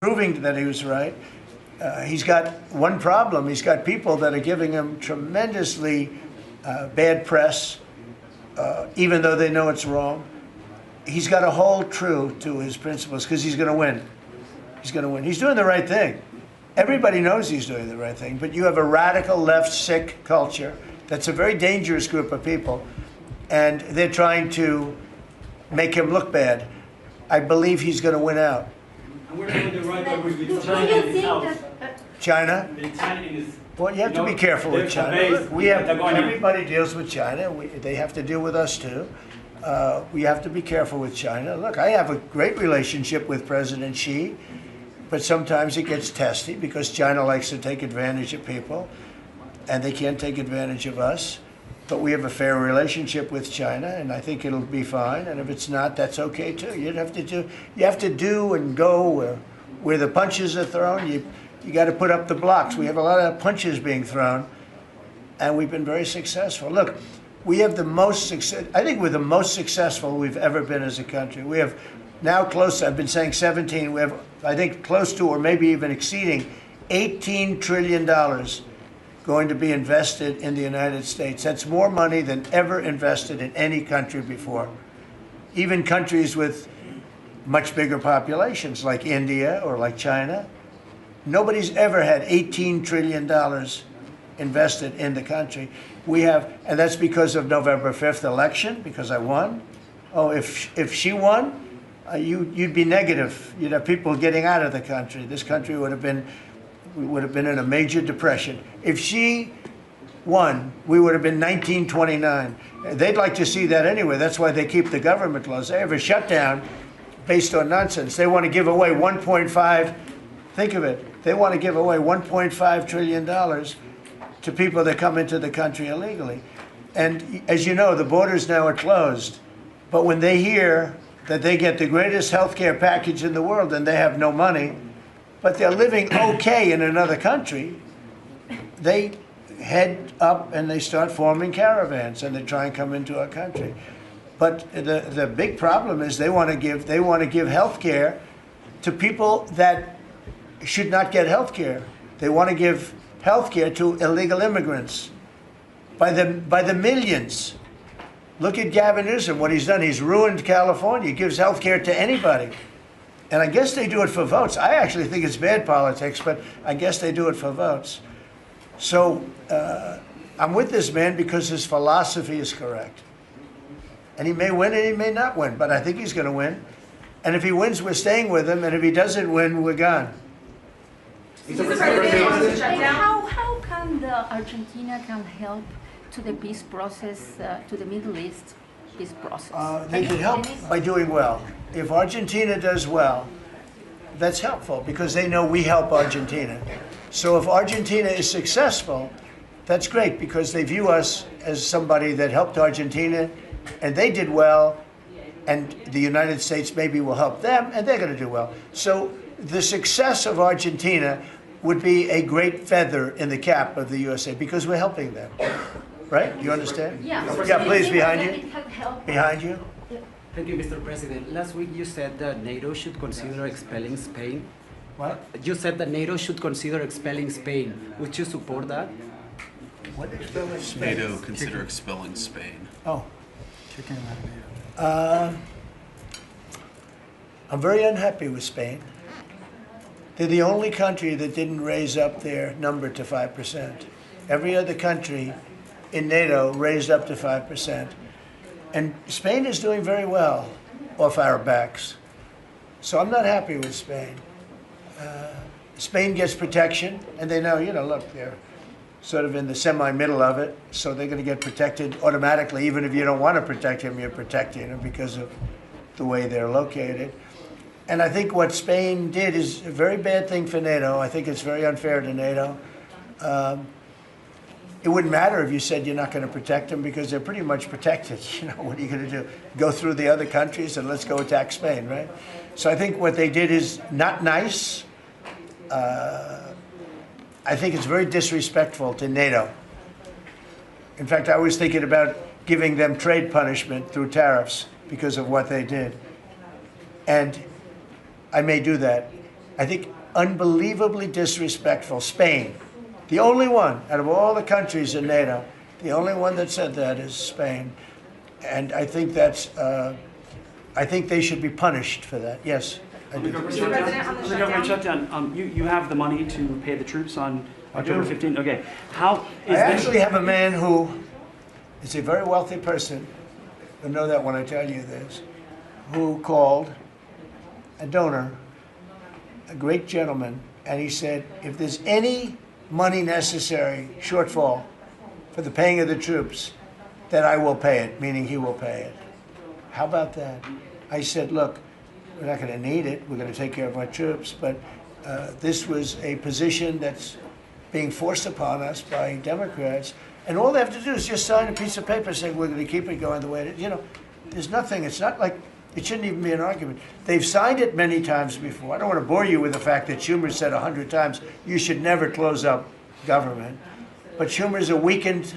proving that he was right. He's got one problem. He's got people that are giving him tremendously bad press, even though they know it's wrong. He's got to hold true to his principles because he's going to win. He's going to win. He's doing the right thing. Everybody knows he's doing the right thing, but you have a radical left sick culture that's a very dangerous group of people, and they're trying to make him look bad. I believe he's going to win out. And we're doing the right way with China in this house. China? China is, Well, you have to be careful with China. Look, everybody deals with China. They have to deal with us too. We have to be careful with China. Look, I have a great relationship with President Xi, but sometimes it gets testy because China likes to take advantage of people, and they can't take advantage of us. But we have a fair relationship with China, and I think it'll be fine. And if it's not, that's okay too. You have to do and go where the punches are thrown. You got to put up the blocks. We have a lot of punches being thrown, and we've been very successful. Look, we have the most success. I think we're the most successful we've ever been as a country. We have now close. I've been saying 17. We have, I think, close to or maybe even exceeding $18 trillion going to be invested in the United States. That's more money than ever invested in any country before. Even countries with much bigger populations like India or like China, nobody's ever had $18 trillion invested in the country. We have, and that's because of November 5th election, because I won. Oh, if she won, you'd be negative. You'd have people getting out of the country. This country would have been in a major depression. If she won, we would have been 1929. They'd like to see that anyway. That's why they keep the government laws. They have a shutdown based on nonsense. They want to give away 1.5, think of it, they want to give away $1.5 trillion to people that come into the country illegally. And as you know, the borders now are closed. But when they hear that they get the greatest health care package in the world and they have no money, but they're living okay in another country, they head up and they start forming caravans and they try and come into our country. But the big problem is they want to give health care to people that should not get health care. They want to give health care to illegal immigrants by the millions. Look at Gavin Newsom, what he's done. He's ruined California. He gives health care to anybody. And I guess they do it for votes. I actually think it's bad politics, but I guess they do it for votes. So I'm with this man because his philosophy is correct. And he may win and he may not win, but I think he's going to win. And if he wins, we're staying with him. And if he doesn't win, we're gone. How can Argentina help to the peace process, to the Middle East peace process? They can help by doing well. If Argentina does well, that's helpful because they know we help Argentina. So if Argentina is successful, that's great because they view us as somebody that helped Argentina and they did well, and the United States maybe will help them and they're going to do well. So the success of Argentina would be a great feather in the cap of the USA because we're helping them. Right? You understand? Yeah. Yeah, please, behind you. Behind you. Thank you, Mr. President. Last week you said that NATO should consider expelling Spain. What? You said that NATO should consider expelling Spain. Would you support that? What expelling Spain? NATO consider expelling Spain. Oh. I'm very unhappy with Spain. They're the only country that didn't raise up their number to 5%. Every other country in NATO raised up to 5%. And Spain is doing very well off our backs. So I'm not happy with Spain. Spain gets protection, and they know, look, they're sort of in the semi-middle of it, so they're going to get protected automatically. Even if you don't want to protect them, you're protecting them because of the way they're located. And I think what Spain did is a very bad thing for NATO. I think it's very unfair to NATO. It wouldn't matter if you said you're not going to protect them because they're pretty much protected. What are you going to do? Go through the other countries and let's go attack Spain, right? So I think what they did is not nice. I think it's very disrespectful to NATO. In fact, I was thinking about giving them trade punishment through tariffs because of what they did. And I may do that. I think unbelievably disrespectful. Spain, the only one out of all the countries in NATO, the only one that said that is Spain. And I think that's, I think they should be punished for that. Yes. I do. On the government shutdown, you have the money to pay the troops on October 15th? Okay. How is I actually have a man who is a very wealthy person, you'll know that when I tell you this, who called a donor, a great gentleman, and he said, if there's any money necessary, shortfall, for the paying of the troops, then I will pay it, meaning he will pay it. How about that? I said, look, we're not going to need it. We're going to take care of our troops. But this was a position that's being forced upon us by Democrats. And all they have to do is just sign a piece of paper saying we're going to keep it going the way it is. You know, there's nothing. It's not like, it shouldn't even be an argument. They've signed it many times before. I don't want to bore you with the fact that Schumer said 100 times, you should never close up government. But Schumer's a weakened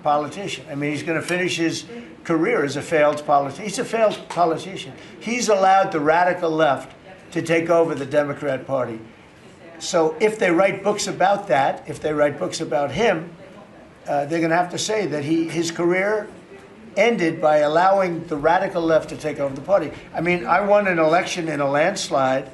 politician. I mean, he's going to finish his career as a failed politician. He's a failed politician. He's allowed the radical left to take over the Democrat Party. So if they write books about that, if they write books about him, they're going to have to say that his career ended by allowing the radical left to take over the party. I mean, I won an election in a landslide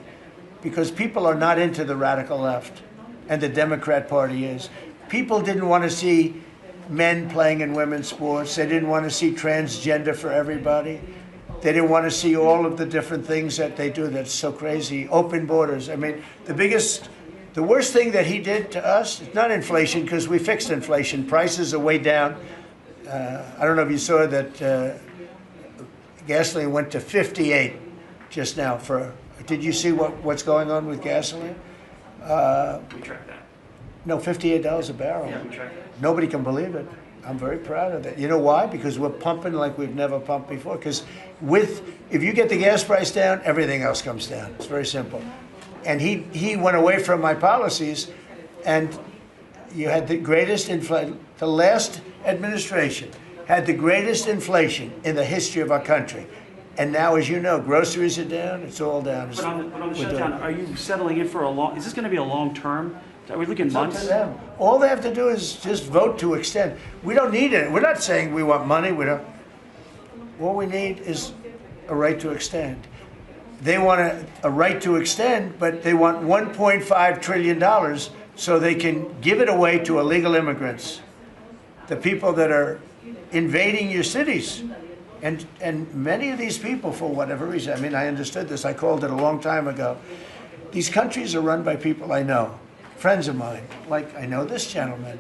because people are not into the radical left, and the Democrat Party is. People didn't want to see men playing in women's sports. They didn't want to see transgender for everybody. They didn't want to see all of the different things that they do that's so crazy. Open borders. I mean, the worst thing that he did to us, it's not inflation, because we fixed inflation. Prices are way down. I don't know if you saw that gasoline went to 58 just now. Did you see what's going on with gasoline? we track that? No, $58 a barrel. Yeah, we track that. Nobody can believe it. I'm very proud of that. You know why? Because we're pumping like we've never pumped before. Because if you get the gas price down, everything else comes down. It's very simple. And he went away from my policies, and you had the greatest inflation. The last administration had the greatest inflation in the history of our country. And now, as you know, groceries are down. It's all down. But on the shutdown, are you settling in for a long? Is this going to be a long term? Are we looking It's up months? to them. All they have to do is just vote to extend. We don't need it. We're not saying we want money. We don't. All we need is a right to extend. They want a right to extend, but they want $1.5 trillion so they can give it away to illegal immigrants, the people that are invading your cities. And many of these people, for whatever reason, I mean, I understood this. I called it a long time ago. These countries are run by people I know. Friends of mine, like I know this gentleman.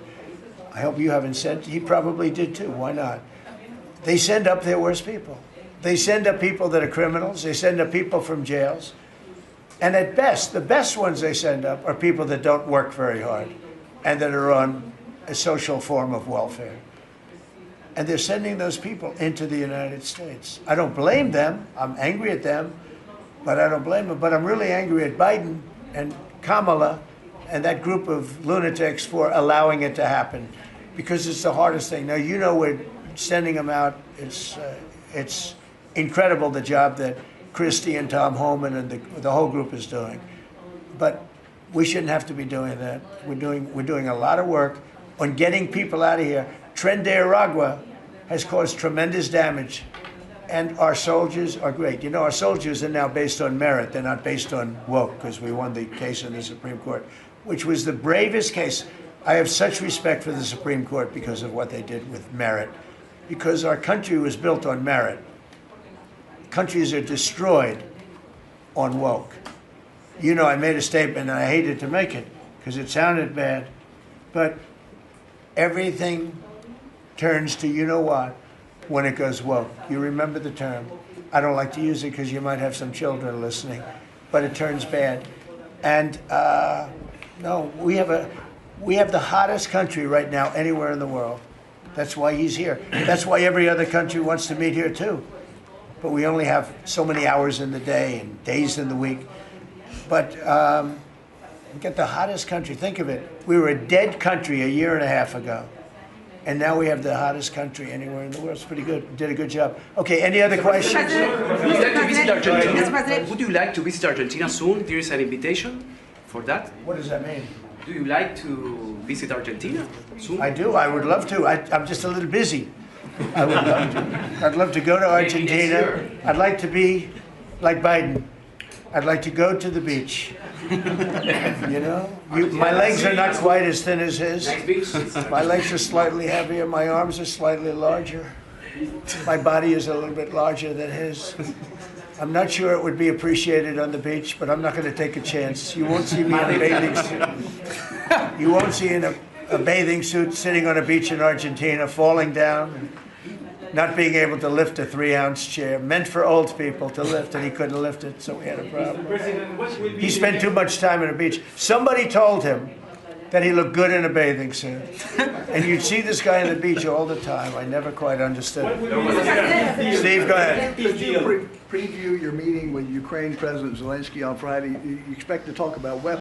I hope you haven't said, he probably did too, why not? They send up their worst people. They send up people that are criminals, they send up people from jails. And at best, the best ones they send up are people that don't work very hard and that are on a social form of welfare. And they're sending those people into the United States. I don't blame them, I'm angry at them, but I don't blame them. But I'm really angry at Biden and Kamala and that group of lunatics for allowing it to happen, because it's the hardest thing. Now, you know, we're sending them out. It's incredible the job that Christie and Tom Homan and the whole group is doing. But we shouldn't have to be doing that. We're doing a lot of work on getting people out of here. Tren de Aragua has caused tremendous damage, and our soldiers are great. You know, our soldiers are now based on merit. They're not based on woke, because we won the case in the Supreme Court, which was the bravest case. I have such respect for the Supreme Court because of what they did with merit, because our country was built on merit. Countries are destroyed on woke. You know, I made a statement, and I hated to make it because it sounded bad, but everything turns to you know what when it goes woke. You remember the term. I don't like to use it because you might have some children listening, but it turns bad. And no, we have the hottest country right now anywhere in the world. That's why he's here. That's why every other country wants to meet here too. But we only have so many hours in the day and days in the week. But we get the hottest country. Think of it. We were a dead country a year and a half ago. And now we have the hottest country anywhere in the world. It's pretty good. You did a good job. Okay, any other questions? Would you like to visit Argentina? Would you like to visit Argentina soon? There is an invitation. for that? What does that mean? Do you like to visit Argentina soon? I do. I would love to. I'm just a little busy. I would love to. I'd love to go to Argentina. I'd like to be like Biden. I'd like to go to the beach. You know, my legs are not quite as thin as his. Next beach? My legs are slightly heavier. My arms are slightly larger. My body is a little bit larger than his. I'm not sure it would be appreciated on the beach, but I'm not going to take a chance. You won't see me in a bathing suit. You won't see in a bathing suit sitting on a beach in Argentina, falling down, not being able to lift a 3-ounce chair, meant for old people to lift, and he couldn't lift it, so we had a problem. President, what will be He spent too much time on a beach. Somebody told him that he looked good in a bathing suit. And you'd see this guy on the beach all the time. I never quite understood what it. will be the Steve, go ahead. peace Could you deal? preview your meeting with Ukraine President Zelensky on Friday? You expect to talk about weapons.